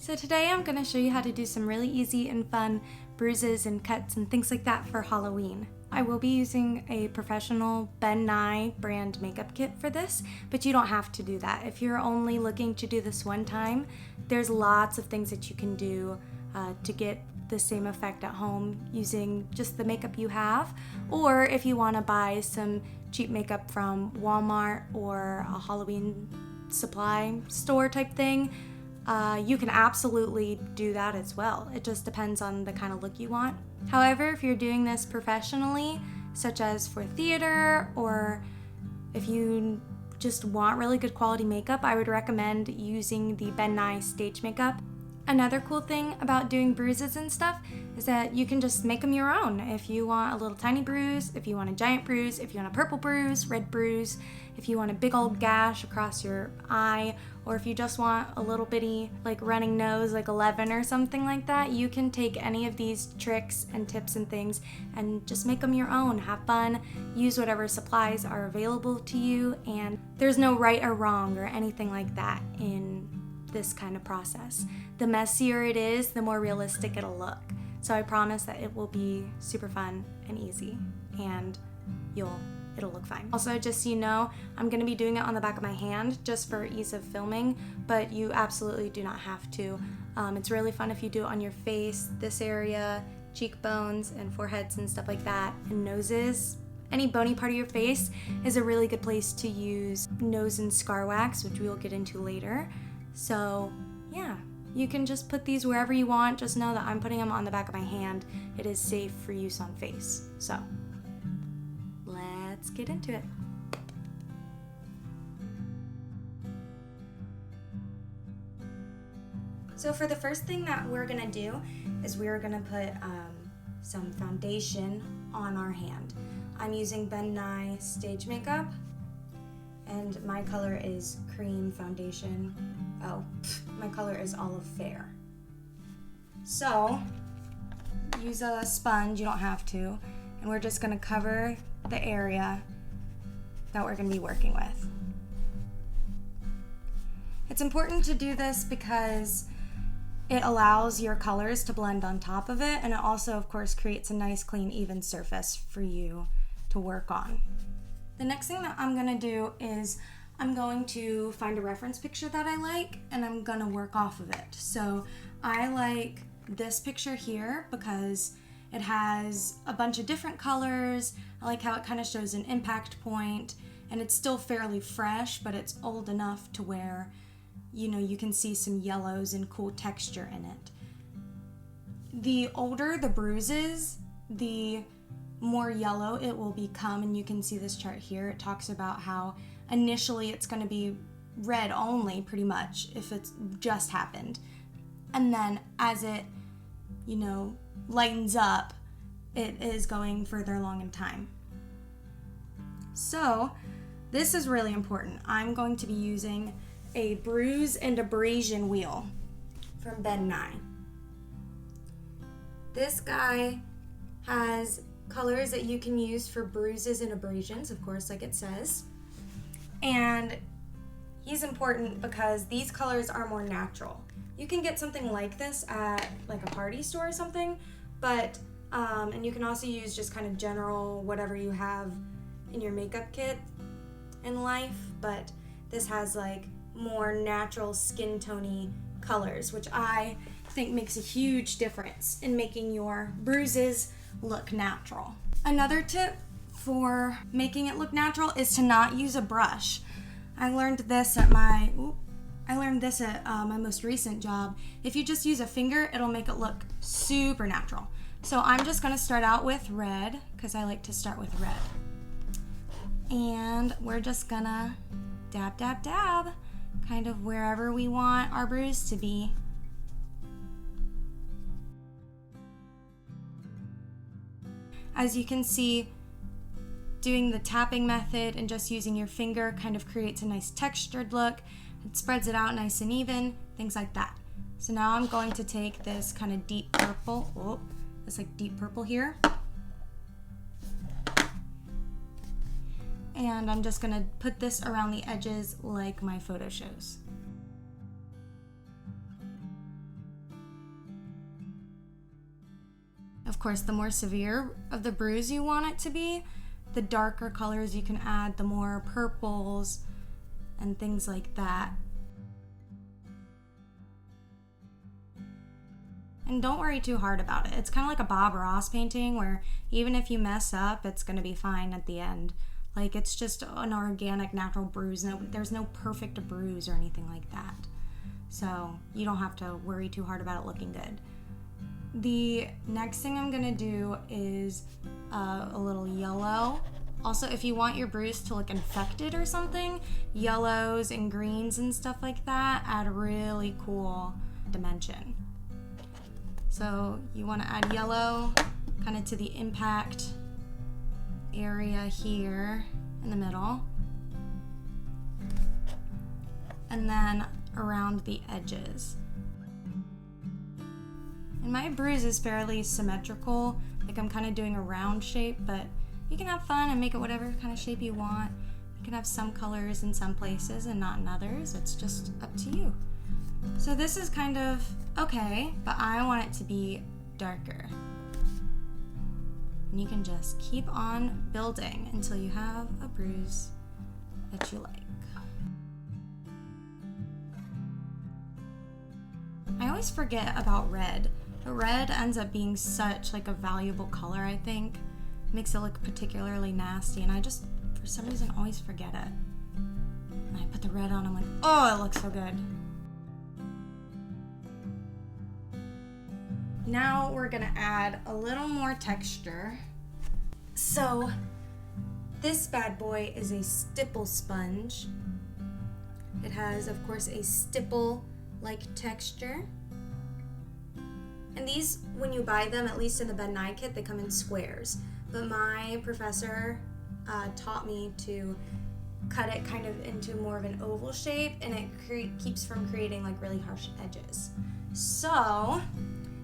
So today I'm going to show you how to do some really easy and fun bruises and cuts and things like that for Halloween. I will be using a professional Ben Nye brand makeup kit for this, but you don't have to do that. If you're only looking to do this one time, there's lots of things that you can do to get the same effect at home using just the makeup you have. Or if you want to buy some cheap makeup from Walmart or a Halloween supply store type thing, you can absolutely do that as well. It just depends on the kind of look you want. However, if you're doing this professionally, such as for theater, or if you just want really good quality makeup, I would recommend using the Ben Nye stage makeup. Another cool thing about doing bruises and stuff is that you can just make them your own. If you want a little tiny bruise, if you want a giant bruise, if you want a purple bruise, red bruise, if you want a big old gash across your eye, or if you just want a little bitty like running nose like 11 or something like that, you can take any of these tricks and tips and things and just make them your own. Have fun, use whatever supplies are available to you, and there's no right or wrong or anything like that in this kind of process. The messier it is, the more realistic it'll look. So I promise that it will be super fun and easy, and it'll look fine. Also, just so you know, I'm gonna be doing it on the back of my hand just for ease of filming, but you absolutely do not have to. It's really fun if you do it on your face, this area, cheekbones and foreheads and stuff like that, and noses. Any bony part of your face is a really good place to use nose and scar wax, which we will get into later. So yeah, you can just put these wherever you want. Just know that I'm putting them on the back of my hand. It is safe for use on face. So let's get into it. So for the first thing that we're gonna do is we're gonna put some foundation on our hand. I'm using Ben Nye stage makeup, and my color is cream foundation. Oh, my color is olive fair. So use a sponge, you don't have to, and we're just gonna cover the area that we're gonna be working with. It's important to do this because it allows your colors to blend on top of it, and it also, of course, creates a nice, clean, even surface for you to work on. The next thing that I'm gonna do is I'm going to find a reference picture that I like, and I'm gonna work off of it. So I like this picture here because it has a bunch of different colors. I like how it kind of shows an impact point, and it's still fairly fresh, but it's old enough to where, you know, you can see some yellows and cool texture in it. The older the bruises, the more yellow it will become, and you can see this chart here. It talks about how initially it's going to be red only, pretty much, if it's just happened. And then as it, you know, lightens up, it is going further along in time. So this is really important. I'm going to be using a bruise and abrasion wheel from Ben Nye. This guy has colors that you can use for bruises and abrasions, of course, like it says. And he's important because these colors are more natural. You can get something like this at like a party store or something, but and you can also use just kind of general whatever you have in your makeup kit in life, but this has like more natural skin tony colors, which I think makes a huge difference in making your bruises look natural. Another tip for making it look natural is to not use a brush. I learned this at my most recent job. If you just use a finger, it'll make it look super natural. So I'm just gonna start out with red, because I like to start with red. And we're just gonna dab, dab, dab, kind of wherever we want our bruise to be. As you can see, doing the tapping method and just using your finger kind of creates a nice textured look. It spreads it out nice and even, things like that. So now I'm going to take this kind of deep purple, this like deep purple here, and I'm just gonna put this around the edges like my photo shows. course, the more severe of the bruise you want it to be, the darker colors you can add, the more purples and things like that. And don't worry too hard about it. It's kind of like a Bob Ross painting where even if you mess up, it's going to be fine at the end. Like, it's just an organic, natural bruise. There's no perfect bruise or anything like that. So you don't have to worry too hard about it looking good. The next thing I'm going to do is a little yellow. Also, if you want your bruise to look infected or something, yellows and greens and stuff like that add a really cool dimension. So you want to add yellow kind of to the impact area here in the middle, and then around the edges. And my bruise is fairly symmetrical, like I'm kind of doing a round shape, but you can have fun and make it whatever kind of shape you want. You can have some colors in some places and not in others. It's just up to you. So this is kind of okay, but I want it to be darker. And you can just keep on building until you have a bruise that you like. I always forget about red, but red ends up being such like a valuable color, I think. It makes it look particularly nasty, and I just, for some reason, always forget it. And I put the red on, I'm like, oh, it looks so good. Now we're gonna add a little more texture. So this bad boy is a stipple sponge. It has, of course, a stipple-like texture. And these, when you buy them, at least in the Ben Nye kit, they come in squares. But my professor taught me to cut it kind of into more of an oval shape, and it keeps from creating like really harsh edges. So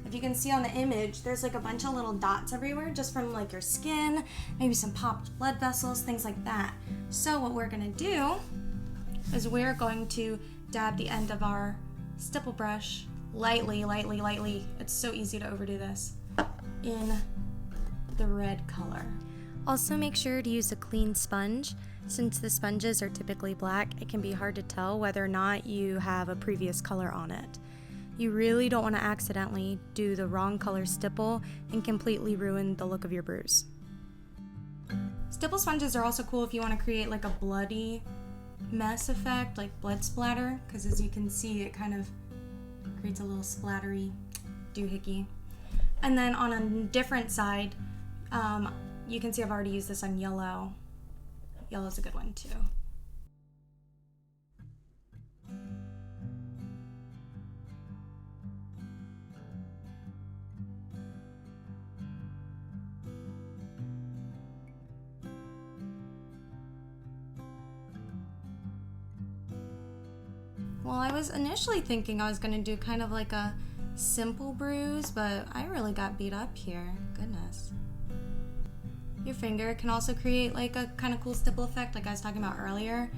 if you can see on the image, there's like a bunch of little dots everywhere just from like your skin, maybe some popped blood vessels, things like that. So what we're gonna do is we're going to dab the end of our stipple brush lightly, it's so easy to overdo this, in the red color. Also make sure to use a clean sponge. Since the sponges are typically black, it can be hard to tell whether or not you have a previous color on it. You really don't want to accidentally do the wrong color stipple and completely ruin the look of your bruise. Stipple sponges are also cool if you want to create like a bloody mess effect, like blood splatter, because as you can see, it kind of creates a little splattery doohickey. And then on a different side, you can see I've already used this on yellow. Yellow's a good one too. Well, I was initially thinking I was going to do kind of like a simple bruise, but I really got beat up here. Goodness. Your finger can also create like a kind of cool stipple effect like I was talking about earlier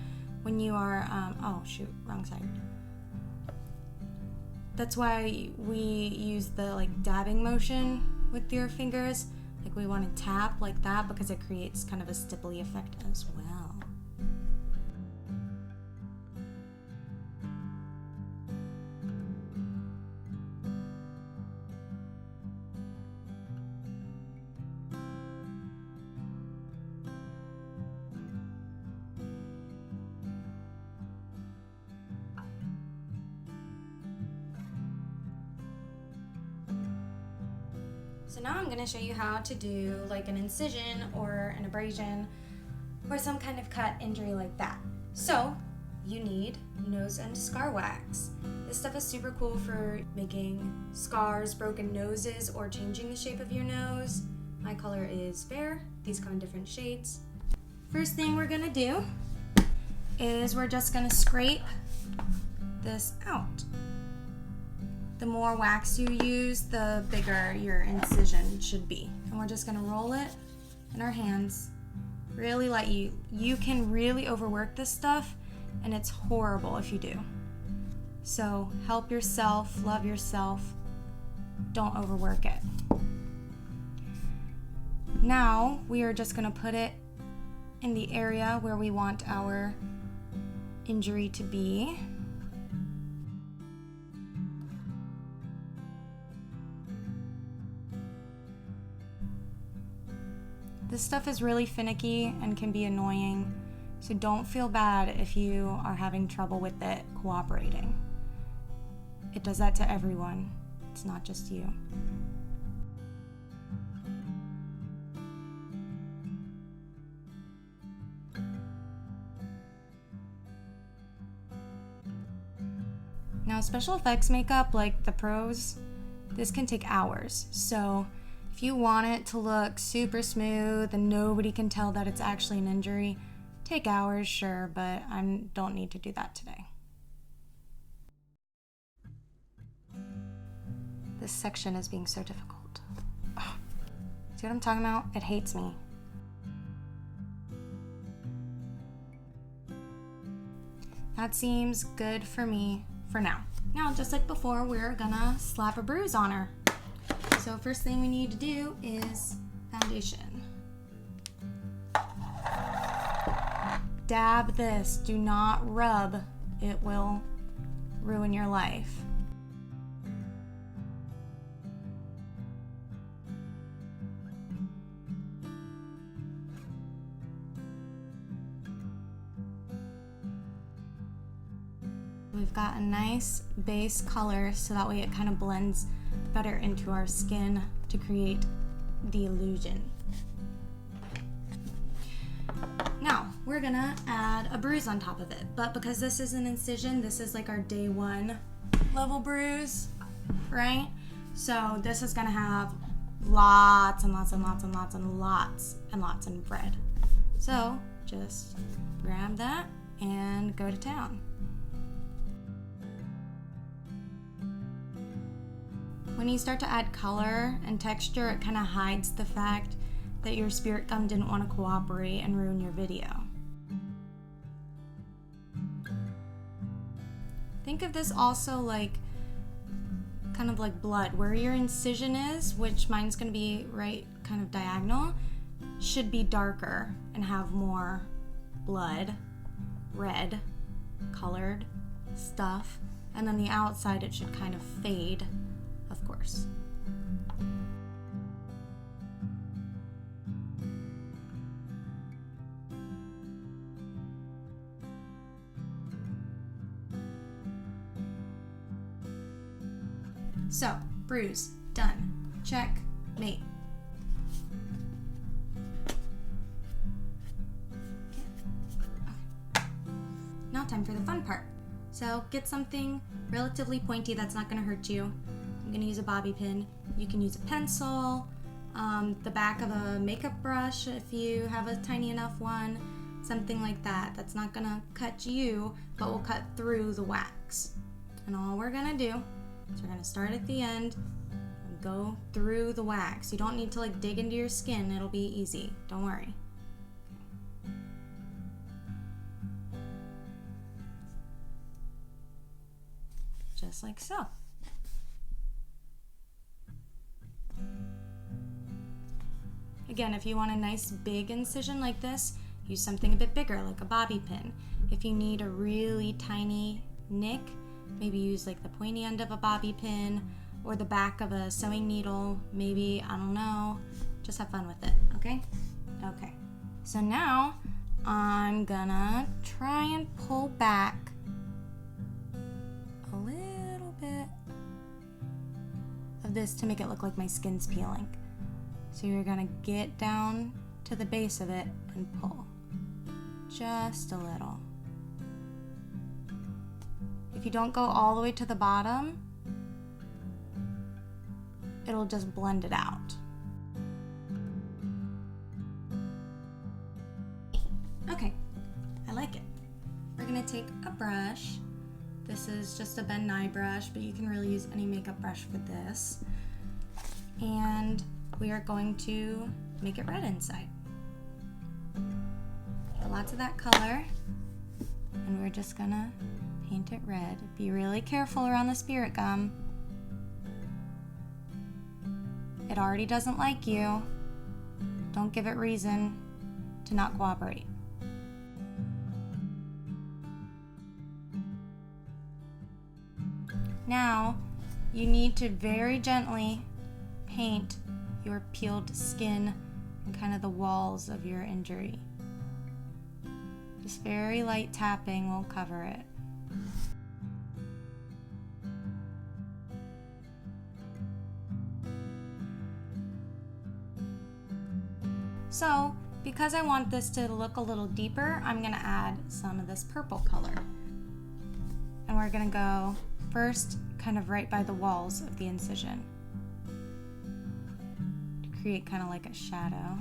when you are, oh shoot, wrong side. That's why we use the like dabbing motion with your fingers. Like we want to tap like that because it creates kind of a stipply effect as well. So now I'm going to show you how to do like an incision or an abrasion or some kind of cut injury like that. So you need nose and scar wax. This stuff is super cool for making scars, broken noses, or changing the shape of your nose. My color is fair. These come in different shades. First thing we're going to do is we're just going to scrape this out. The more wax you use, the bigger your incision should be. And we're just gonna roll it in our hands. Really lightly. You can really overwork this stuff, and it's horrible if you do. So help yourself, love yourself. Don't overwork it. Now we are just going to put it in the area where we want our injury to be. This stuff is really finicky and can be annoying, so don't feel bad if you are having trouble with it cooperating. It does that to everyone. It's not just you. Now, special effects makeup, like the pros, this can take hours. So if you want it to look super smooth and nobody can tell that it's actually an injury, take hours, sure, but I don't need to do that today. This section is being so difficult. Ugh. See what I'm talking about? It hates me. That seems good for me for now. Now, just like before, we're gonna slap a bruise on her. So first thing we need to do is foundation. Dab this, do not rub. It will ruin your life. We've got a nice base color so that way it kind of blends better into our skin to create the illusion. Now, we're gonna add a bruise on top of it, but because this is an incision, this is like our day 1 level bruise, right? So this is gonna have lots and lots and lots and lots and lots and lots of red. So just grab that and go to town. When you start to add color and texture, it kind of hides the fact that your spirit gum didn't want to cooperate and ruin your video. Think of this also like kind of like blood. Where your incision is, which mine's going to be right kind of diagonal, should be darker and have more blood, red colored stuff, and then the outside it should kind of fade, of course. So, bruise, done. Check, mate. Okay. Now time for the fun part. So get something relatively pointy that's not gonna hurt you. I'm gonna use a bobby pin. You can use a pencil, the back of a makeup brush if you have a tiny enough one, something like that. That's not gonna cut you, but will cut through the wax. And all we're gonna do is we're gonna start at the end and go through the wax. You don't need to like dig into your skin, it'll be easy, don't worry. Just like so. Again, if you want a nice big incision like this, use something a bit bigger, like a bobby pin. If you need a really tiny nick, maybe use like the pointy end of a bobby pin or the back of a sewing needle, maybe, I don't know. Just have fun with it, okay? Okay. So now I'm gonna try and pull back a little bit of this to make it look like my skin's peeling. So you're gonna get down to the base of it and pull. Just a little. If you don't go all the way to the bottom, it'll just blend it out. Okay, I like it. We're gonna take a brush. This is just a Ben Nye brush, but you can really use any makeup brush for this. And we are going to make it red inside. Get lots of that color, and we're just gonna paint it red. Be really careful around the spirit gum. It already doesn't like you. Don't give it reason to not cooperate. Now, you need to very gently paint your peeled skin and kind of the walls of your injury. Just very light tapping will cover it. So, because I want this to look a little deeper, I'm going to add some of this purple color. And we're going to go first kind of right by the walls of the incision to create kind of like a shadow.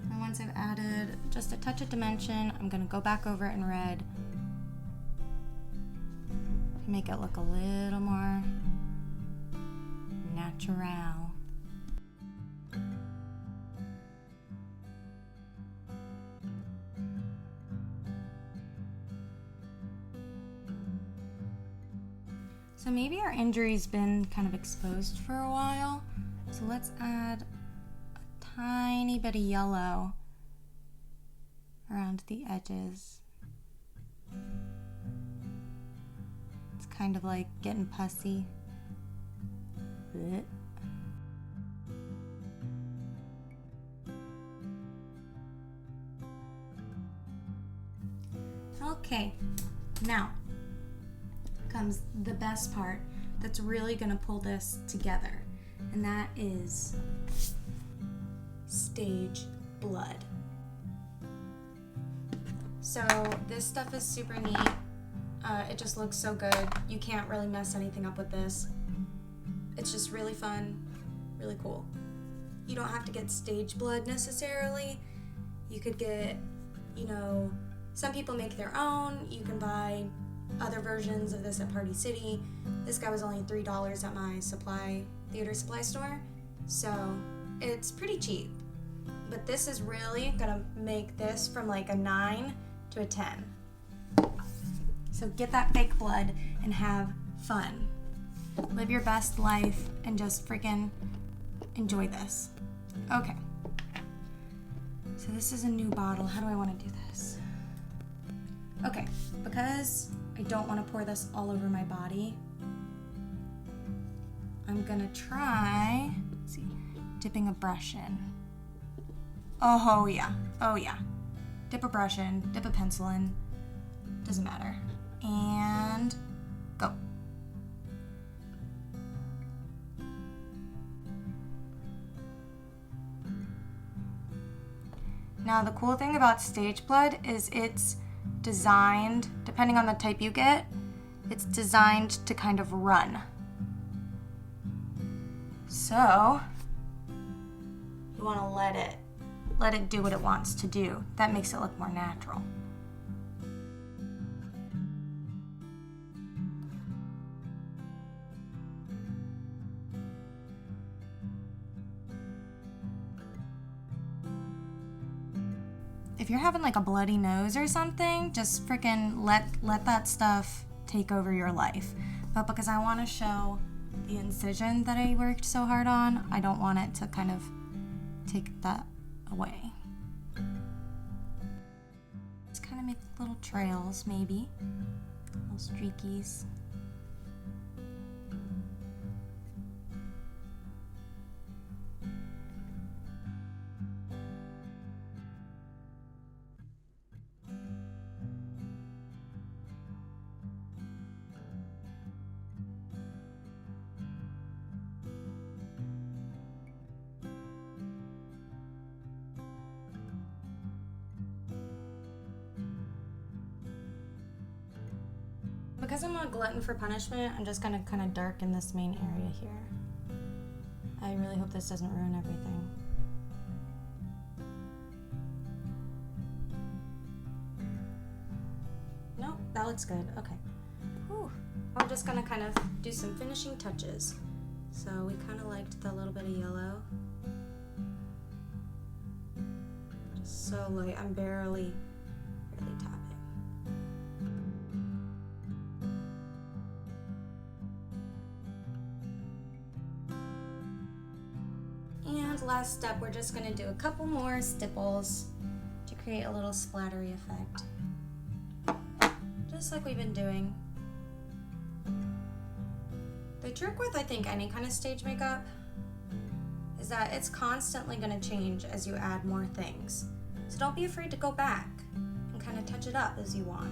And once I've added just a touch of dimension, I'm going to go back over it in red to make it look a little more natural. So maybe our injury's been kind of exposed for a while, so let's add a tiny bit of yellow around the edges. It's kind of like getting pussy. Blech. Okay, now comes the best part that's really gonna pull this together, and that is stage blood. So this stuff is super neat. It just looks so good. You can't really mess anything up with this. It's just really fun, really cool. You don't have to get stage blood necessarily. You could get, some people make their own. You can buy other versions of this at Party City. This guy was only $3 at my theater supply store, so it's pretty cheap. But this is really gonna make this from like a 9 to a 10. So get that fake blood and have fun. Live your best life and just freaking enjoy this. Okay. So this is a new bottle. How do I want to do this? Okay, because I don't want to pour this all over my body, I'm gonna try, dipping a brush in. Oh yeah. Dip a brush in, dip a pencil in, doesn't matter. And go. Now the cool thing about stage blood is it's designed, depending on the type you get, it's designed to kind of run. So you want to let it do what it wants to do. That makes it look more natural. If you're having like a bloody nose or something, just freaking let that stuff take over your life. But because I want to show the incision that I worked so hard on, I don't want it to kind of take that away. Just kind of make little trails, maybe. Little streakies. Because I'm a glutton for punishment, I'm just gonna kind of darken this main area here. I really hope this doesn't ruin everything. Nope, that looks good. Okay. Whew. I'm just gonna kind of do some finishing touches. So we kind of liked the little bit of yellow. Just so light. I'm barely tapping. the last step, we're just gonna do a couple more stipples to create a little splattery effect. Just like we've been doing. The trick with, I think, any kind of stage makeup is that it's constantly gonna change as you add more things. So don't be afraid to go back and kind of touch it up as you want.